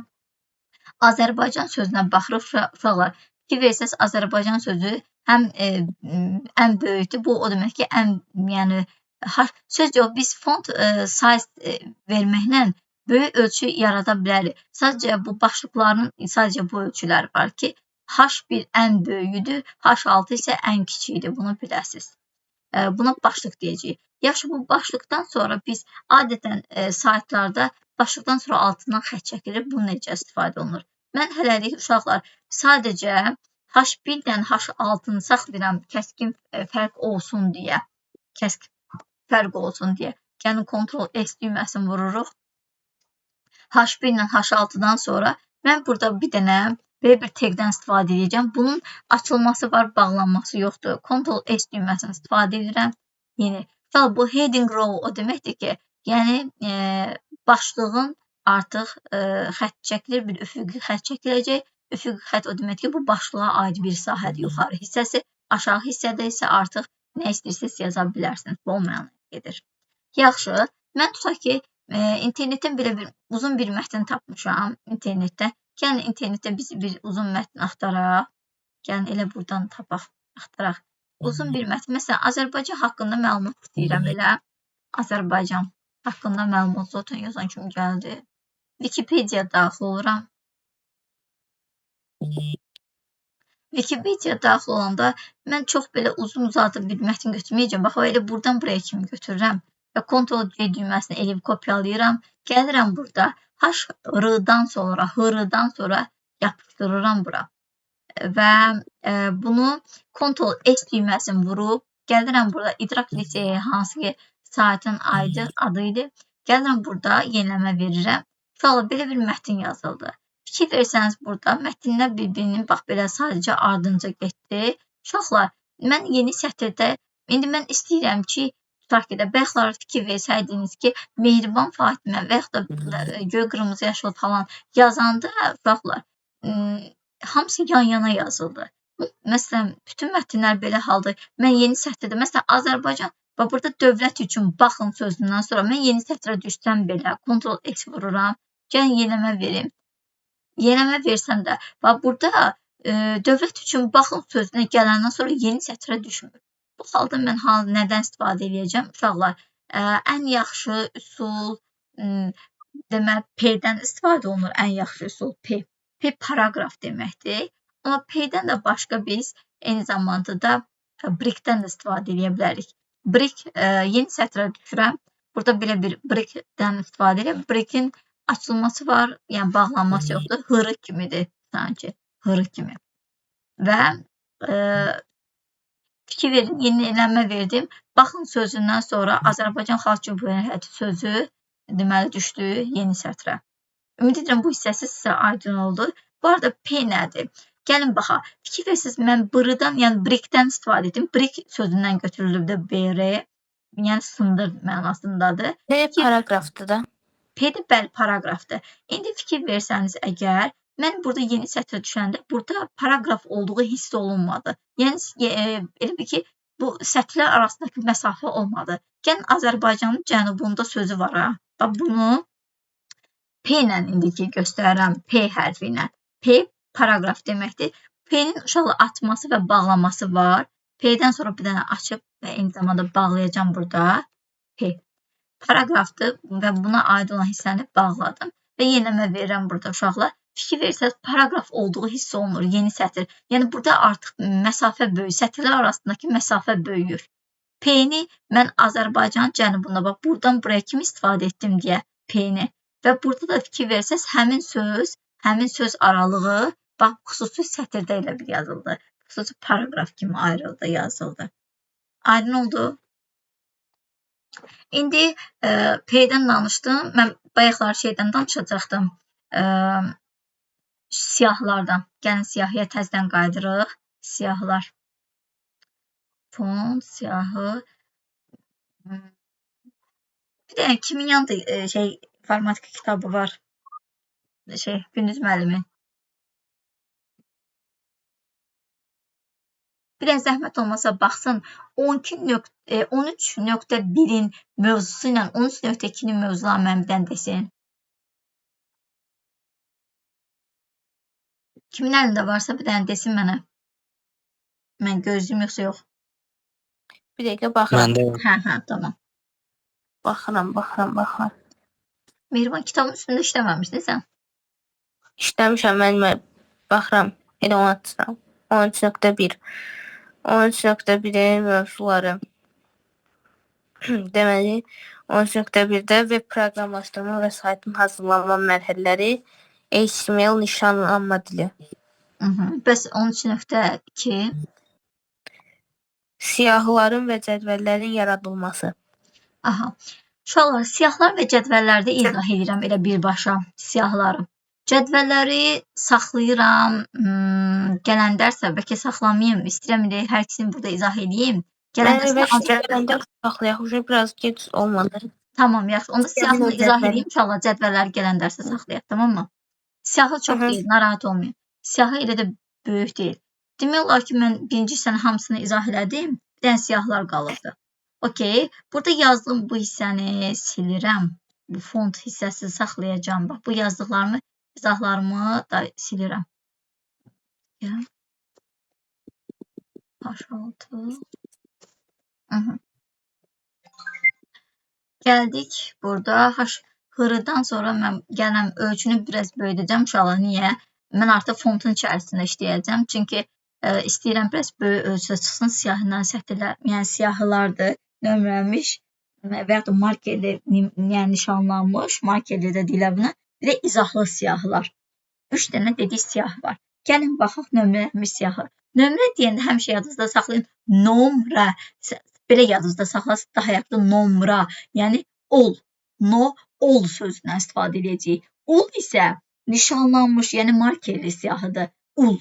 Azərbaycan sözünə baxırıq uşaqlar. Ki versəz Azərbaycan sözü həm ən böyükdür. Bu o demək ki, ən yəni söz yox, biz font size verməklə böyük ölçü yarada bilərik. Sadəcə bu başlıqların sadəcə bu ölçülər var ki, H1 ən böyüdür, H6 isə ən kiçikdir. Bunu biləsiniz. Buna başlıq deyəcəyik. Yaxşı, bu başlıqdan sonra biz adətən saytlarda başlıqdan sonra altından xətt çəkilir. Bu necə istifadə olunur? Mən hələlik uşaqlar sadəcə H1-dən H6-nı saxlayıram, kəskin fərq olsun deyə. Kəskin fərq olsun deyə. Yəni Ctrl S düyməsini vururuq. H1-dən H6-dan sonra mən burada bir dənə belə bir tagdən istifadə edəcəm. Bunun açılması var, bağlanması yoxdur. Ctrl S düyməsini istifadə edirəm. Yeni. Bu heading row o deməkdir ki, yəni başlığın artıq xətt çəkilir, bir üfüqi xətt çəkiləcək. Üfüqi xətt o deməkdir ki, bu başlığa aid bir sahədir. Yuxarı hissəsi, aşağı hissədə isə artıq nə istəyirsiniz yaza bilərsiniz. Bu olmayan gedir. Yaxşı, mən tutaq ki, internetdən belə bir uzun bir mətn tapmışam internetdə. Gəlin internetdə biz bir uzun mətn axtaraq. Gəlin elə buradan tapaq, axtaraq. Uzun bir mətn. Məsələn, Azərbaycan haqqında məlumat istəyirəm elə. Azərbaycan haqqında məlumat zaten yazan kimi gəldi. Wikipedia daxil oluram. Wikipedia daxil olanda mən çox belə uzun uzadı bir mətn götürməyəcəm. Bax, elə buradan buraya kimi götürürəm. Və Ctrl C düyməsini elib kopyalayıram. Gəlirəm burada. H-R-dan sonra yapışdırıram bura. Və bunu Ctrl S düyməsini vurub gəlirəm burada İdrak liseyi hansı ki saytın adı idi. Gəlirəm burada yeniləmə verirəm. Uşaqlar, belə bir mətn yazıldı. Fikir versəniz burada mətnlər bir-birinin bax belə sadəcə ardınca getdi. Uşaqlar, mən yeni sətirdə, indi mən istəyirəm ki, tutaq ki də bayaqlar fikir versəydiniz ki, Mehriban Fatimə və yaxud da göy qırmızı yaşıl falan yazanda uşaqlar, hamısı yan-yana yazıldı. Məsələn, bütün mətnlər belə halda, mən yeni sətirdə, məsələn, Azərbaycan, və burada dövlət üçün baxın sözündən sonra mən yeni sətrə düşsəm belə, Ctrl-X vururam, gəlin yeniləmə verim. Yeniləmə versəm də, bax burada dövlət üçün baxın sözünə gələndən sonra yeni sətrə düşmür. Bu halda mən nədən istifadə edəcəm? Uşaqlar, ən yaxşı üsul, demək, P-dən istifadə olunur, ən yaxşı üsul P. P paraqraf deməkdir. Amma P-dən də başqa biz eyni zamanda da break-dən də istifadə edə bilərik. Break, yeni sətrə düşürəm. Burada belə bir break-dən istifadə edirəm. Break-in açılması var, yəni bağlanması yoxdur. Hırı kimidir sanki, hırı kimi. Və fikir verin, yeniləmə verdim. Baxın sözündən sonra Azərbaycan Xalq Cümhuriyyəti sözü deməli düşdü yeni sətrə. Ümid edirəm bu hissəsi sizə aydın oldu. Bu arada P nədir? Gəlin baxaq. Fikir versiniz, mən B-dən, yəni break-dən istifadə etdim. Break sözündən götürülüb də B-r, yəni sındır mənasındadır.
P paraqrafdır da.
P də bəli paraqrafdır. İndi fikir versəniz əgər, mən burada yeni sətrə düşəndə burada paraqraf olduğu hiss olunmadı. Yəni, elə bir ki, bu sətrlər arasındakı məsafə olmadı. Gəlin Azərbaycanın cənubunda sözü var ha. Bax bunu P ilə indiki göstərirəm, P hərfi ilə. P paraqraf deməkdir. P-nin uşaqla atması və bağlaması var. P-dən sonra bir dənə açıb və eyni zamanda bağlayacağım burada. P. Paraqrafdır və buna aid olan hissəni bağladım. Və yeniləmə verirəm burada uşaqlar. Fikir verirsəniz, paraqraf olduğu hiss olunur, yeni sətir. Yəni, burada artıq məsafə böyüyür, sətirlər arasındakı məsafə böyüyür. P-ni mən Azərbaycanın cənubunda, bax, buradan buraya kimi istifadə etdim deyə P-ni. Və burada da fikir versəniz, həmin söz aralığı, bax, xüsusi sətirdə elə bir yazıldı. Xüsusi paraqraf kimi ayrıldı, yazıldı. Aydın oldu. İndi P-dən danışdım. Mən bayaqlar şeydən danışacaqdım. Siyahlardan. Gəlin siyahıya təzdən qaydırıq. Siyahlar. Font, siyahı. Bir də kimin yanında informatika kitabı var? Gündüz müəllimi. Bir də zəhmət olmasa baxsın, 13.1-in mövzusu ilə 13.2-nin mövzuları mənə bir dənə desin. Kimin əlində varsa bir dənə desin mənə. Mən gözlüyüm yoxsa yox.
Bir dəqiqə baxıram.
Hə, tamam.
Baxıram.
Mehriban, kitabın üstündə işləməmişdin sən?
İşləmişəm, mən baxıram. Elə onu açıram. 13.1. 13.1-in mövzuları. Deməli, 13.1-də web proqramlaşdırma və saytın hazırlanma mərhələləri, HTML nişanlanma dili.
Bəs 13.2?
Siyahıların və cədvəllərin yaradılması.
Aha. Uşaqlar, siyahlar və cədvəllərdə izah edirəm elə birbaşa siyahları. Cədvəlləri saxlayıram, gələn dərsə bəlkə saxlamayım, istəyirəm hər ikisini burada izah edeyim.
Cədvəllər saxlayaq, biraz gec olmadı.
Tamam, yaxşı. Onda siyahını izah edeyim, inşallah cədvəlləri gələn dərsə saxlayaq, tamam mı? Siyahı çox deyil, narahat olmayın. Siyahı elə də böyük deyil. Demək olar ki, mən birinci hissənin hamısını izah elədim, bir dənə siyahlar qalırdı. Okey, burada yazdığım bu hissəni silirəm. Bu font hissəsini saxlayacağım. Bax, bu yazdıqlarımı, izahlarımı da silirəm. H6. Gəldik burada. Hırıdan sonra mən gələm ölçünü biraz böyüdəcəm uşaqlar. Niyə? Mən artıq fontun içərisində işləyəcəm. Çünki istəyirəm biraz böyük ölçüdə çıxsın siyahından sətirlər. Yəni siyahılardır, nömrələnmiş və yaxud da markerlə nişanlanmış, markerlə də deyilə buna. Bir də izahlı siyahılar. 3 dənə dedik siyahı var. Gəlin baxaq nömrələnmiş siyahı. Nömrə deyəndə həmişə yadınızda saxlayın. Nomra. Belə yadınızda saxlasın, daha yaxşı nomra. Yəni ol. no, ol sözündən istifadə edəcəyik. Ul isə nişanlanmış, yəni markerli siyahıdır. Ul.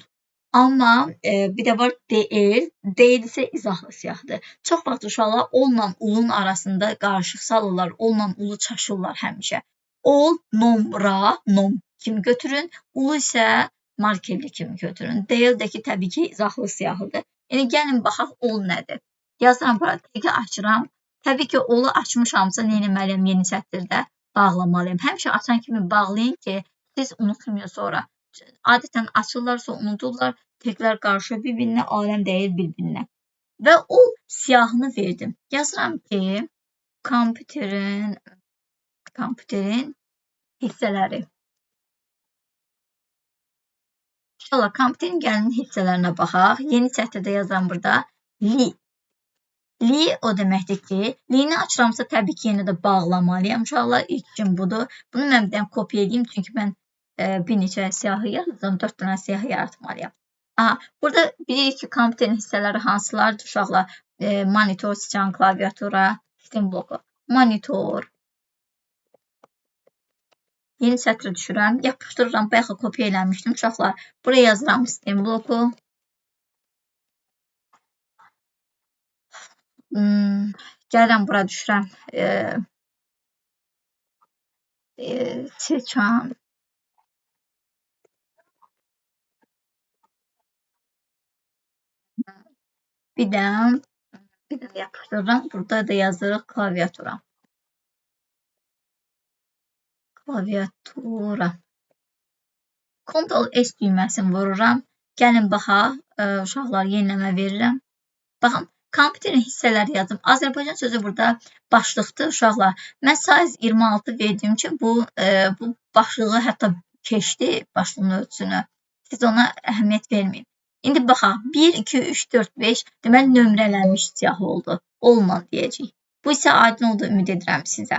Amma bir də var deyil. Deyil isə izahlı siyahıdır. Çox vaxt uşaqlar olla ulun arasında qarışıq salırlar. Olla ulu çaşırlar həmişə. Ol, nom, ra, nom kimi götürün. Ulu isə markerli kimi götürün. Deyil də ki, təbii ki, izahlı siyahıdır. Yəni, gəlin baxaq, ol nədir? Yazıram bura, teki açıram. Təbii ki, olu açmışamsa, nə etməliyəm yeni sətirdə? Bağlamalıyım. Həmişə açan kimi bağlayın ki, siz unutmuyor sonra. Adətən açırlarsa unuturlar, tekrar qarşı bir-birinə, aləm deyil bir-birinə. Və o siyahını verdim. Yazıram ki, kompüterin hissələri. İnşallah, kompüterin gəlinin hissələrinə baxaq. Yeni sətirdə yazıram burada. Li. Li o deməkdir ki, lini açıramsa təbii ki, yenə də bağlamalıyam. İnşallah, ilk gün budur. Bunu mən bir dənə kopya edeyim, çünki mən bir neçə siyahı yazdım, 4 dənə siyahı yaratmalıyam. Burada bilirik ki, kompüterin hissələri hansılardır uşaqlar? Monitor, siçan, klaviatura, sistem bloku. Monitor. Yeni sətrə düşürəm, yapışdırıram, bayaq kopya eləmişdim uşaqlar. Buraya yazıram sistem bloku. Gəlirəm, bura düşürəm. Siçan. Bir də yapışdırıram. Burada da yazırıq klaviatura. Klaviatura. Ctrl-S düyməsini vururam. Gəlin baxaq. Uşaqlar, yeniləmə verirəm. Baxın, kompüterin hissələri yazdım. Azərbaycan sözü burada başlıqdır uşaqlar. Mən size 26 verdiyim üçün bu başlığı hətta keçdi, başlığın ölçüsünü. Siz ona əhəmiyyət verməyin. İndi baxaq, 1, 2, 3, 4, 5 deməli nömrələnmiş siyahı oldu. Olma deyəcəyik. Bu isə aydın oldu, ümid edirəm sizə.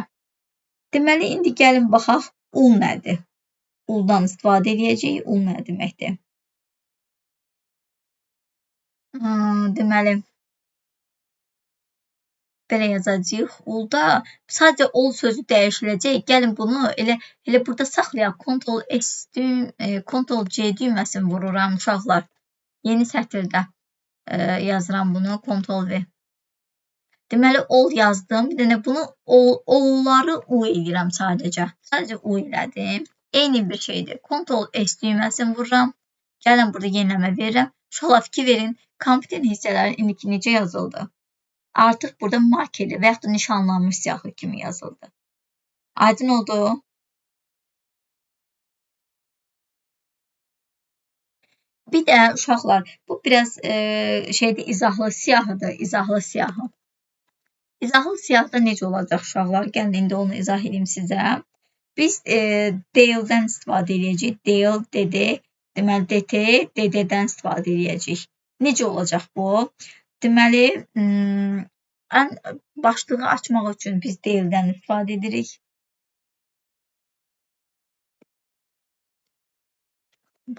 Deməli, indi gəlin baxaq, ul nədir? Uldan istifadə edəcəyik. Ul nə deməkdir? Deməli, belə yazacağıq. Ulda sadəcə ol sözü dəyişiləcək. Gəlin bunu elə burada saxlayaq. Ctrl-C düyməsini vururam uşaqlar. Yeni sətirdə yazıram bunu. Ctrl-V. Deməli, ol yazdım. Bir dənə bunu olları u edirəm sadəcə. Sadəcə u elədim. Eyni bir şeydir. Ctrl-S düyməsini vururam. Gəlin burada yeniləmə verirəm. Uşaqlar, fikir verin. Kompüterin hissələri indiki necə yazıldı? Artıq burada markerli və yaxud da nişanlanmış siyahı kimi yazıldı. Aydın oldu. Bir də uşaqlar, bu biraz izahlı siyahıdır. İzahlı siyahı. İzahlı siyahıda necə olacaq uşaqlar? Gəlin, indi onu izah edeyim sizə. Biz deyildən istifadə edəcəyik. Deyil, dedi. Deməli, DT, DD-dən istifadə edəcəyik. Necə olacaq bu? Deməli, başlığı açmaq üçün biz deyildən istifadə edirik.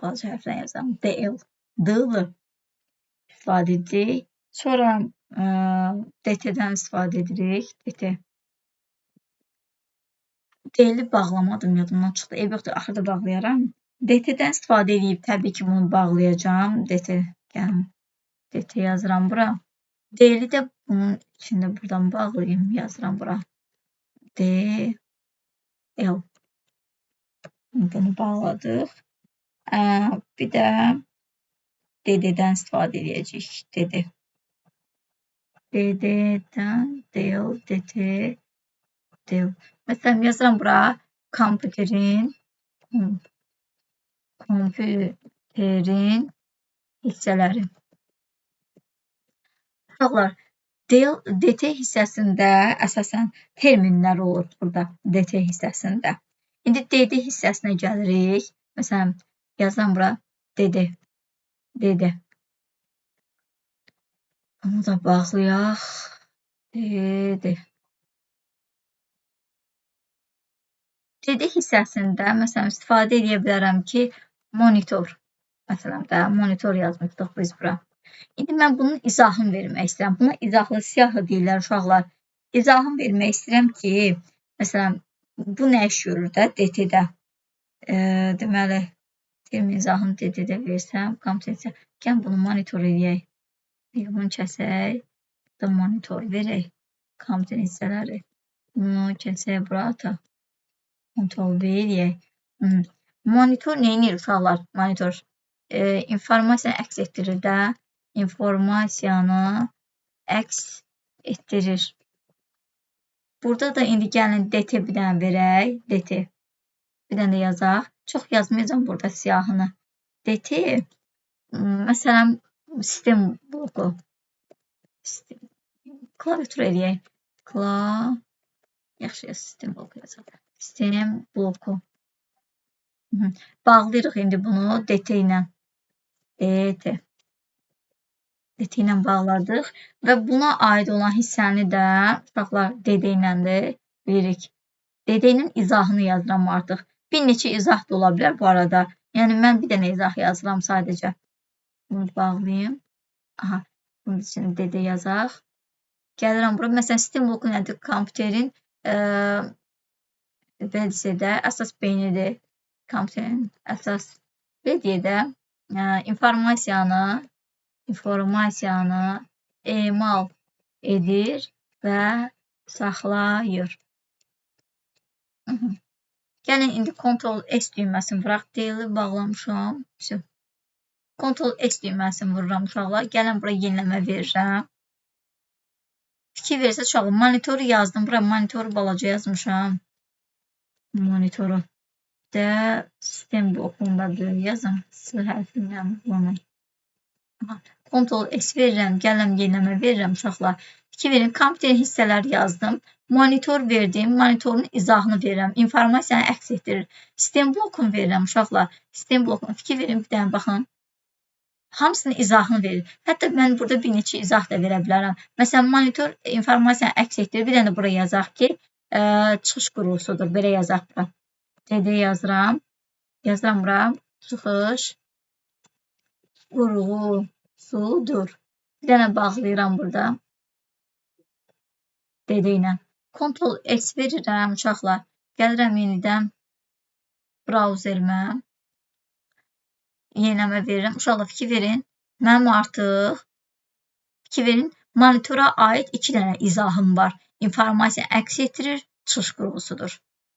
Balaca hərflə yazalım. Deyil, dılı istifadə edirik. Sonra DT-dən istifadə edirik. DT. Deyili bağlamadım, yadımdan çıxdı. Yoxdur, axırda bağlayaram. DT-dən istifadə edib təbii ki, bunu bağlayacağım. DT, gəlin. DT yazıram bura. Deyili də bunun içində buradan bağlayayım, yazıram bura. D, L. Bunu bağladıq. Bir də DD-dən istifadə edəcəyik. DD. DD-dən, DL, DT, DL. Məsələn, yazıram bura kompüterin hissələri. Uşaqlar, DT hissəsində əsasən terminlər olur burada, DT hissəsində. İndi DD hissəsinə gəlirik. Məsələn, yazıram bura DD. Onu da bağlayaq. DD. DD hissəsində, məsələn, istifadə edə bilərəm ki, monitor. Məsələn, monitor yazmışdıq biz bura. İndi mən bunun izahını vermək istəyirəm. Buna izahlı siyahı deyirlər uşaqlar. İzahını vermək istəyirəm ki, məsələn, Bu nə iş görür də DT-də? Deməli, termin izahını DT-də versəm, kompensasiya. Gəlin bunu monitor edək. Bunu kəsək. Da monitor verək. Kompensasiya hissələri. Bunu kəsək, bura ataq. Ctrl V eləyək. Monitor neyinir uşaqlar? Monitor informasiyanı əks etdirir də. İnformasiyanı əks etdirir. Burada da indi gəlin DT bir dənə verək. DT. Bir dənə də yazaq. Çox yazmayacağım burada siyahını. DT, məsələn, sistem bloku. Klaviatura eləyək. Yaxşı, sistem bloku yazaq. Sistem bloku. Bağlayırıq indi bunu DT ilə. DT ilə bağladıq və buna aid olan hissəni də uşaqlar DD ilə də veririk. DD ilə izahını yazıram artıq. Bir neçə izah da ola bilər bu arada. Yəni mən bir dənə izah yazıram sadəcə. Bunu bağlayayım. Aha, bunun üçün DD yazaq. Gəlirəm bura. Məsələn, sistem bloku nədir? Kompüterin VLC-də əsas beynidir. Kompüterin əsas VLC-də informasiyanı emal edir və saxlayır. Gəlin indi Ctrl S düyməsini vuraq. Deyili bağlamışam. Ctrl S düyməsini vururam uşaqlar. Gəlin bura yeniləmə verirəm. Fikir verirsə uşaqlar, monitoru yazdım. Bura monitoru balaca yazmışam. Monitoru də sistem blokunda yazım. S hərfindən bunu. Ctrl S verirəm, gələm yeniləmə verirəm uşaqlar. Fikir verin, kompüter hissələri yazdım. Monitor verdim, monitorun izahını verirəm. İnformasiyanı əks etdirir. Sistem blokunu verirəm uşaqlar. Sistem blokunu fikir verin, bir dənə baxın. Hamısının izahını verir. Hətta mən burada bir neçə izah da verə bilərəm. Məsələn, monitor informasiyanı əks etdirir. Bir dənə buraya yazaq ki, çıxış qurğusudur. Belə yazaq bura. DD yazıram. Yazıram bura. Çıxış qurğusudur. Bir dənə bağlayıram burada. DD ilə. Ctrl S verirəm uşaqlar. Gəlirəm yenidən brauzerimə. Yeniləmə verirəm. Uşaqlar fikir verin. Mənim artıq monitora aid 2 dənə izahım var. İnformasiya əks etdirir, çıxış qurğusudur.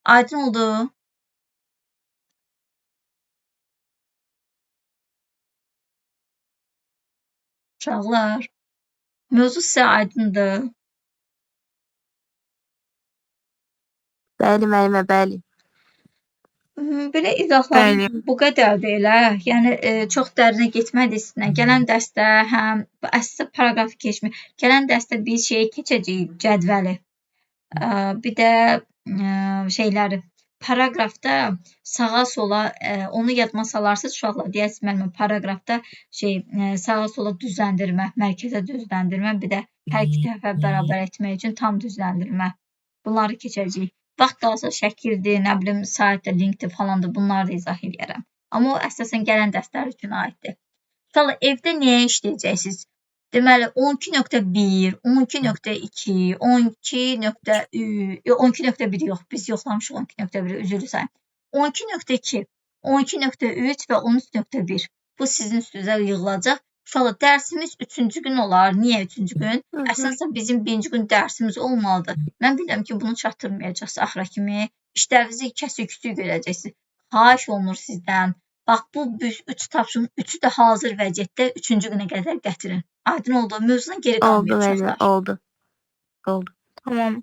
Aydın oldu. Uşaqlar, mövzu sizə aydındır.
Bəli, müəllimə, bəli.
Belə izahlarım bu qədərdir elə. Yəni çox dərinə getmədik sizinlə. Gələn dərsdə həm əsas paraqrafı keçmir. Gələn dərsdə bir şey keçəcəyik, cədvəli. Bir də şeyləri paraqrafda sağa sola onu yadıma salarsınız uşaqlar. Deyəsiniz müəllimə paraqrafda sağa sola düzləndirmə, mərkəzə düzləndirmə, bir də hər iki tərəfə bərabər etmək üçün tam düzləndirmə. Bunları keçəcəyik. Vaxt qalsa şəkildir, nə bilim, saytda, linkdir falandır, bunları da izah edərəm. Amma o əsasən gələn dərslər üçün aiddir. Uşaqlar, evdə nəyə işləyəcəksiniz? Deməli, 12.1, 12.2, 12.1 yox, biz yoxlamışıq 12.1, üzrlü sayın. 12.2, 12.3 və 13.1. Bu sizin üstünüzə yığılacaq. Uşaqlar, dərsimiz 3-cü gün olar. Niyə 3-cü gün? Əsasən bizim 1-ci gün dərsimiz olmalıdır. Mən bilirəm ki, bunu çatdırmayacaqsınız axıra kimi. İşlərinizi kəsik-küsük görəcəksiniz. Xahiş olunur sizdən. Bax, bu 3 tapşırığın 3-ü də hazır vəziyyətdə 3-cü günə qədər gətirin. Aydın oldu. Mövzudan geri qalmayın uşaqlar.
Oldu. Tamam.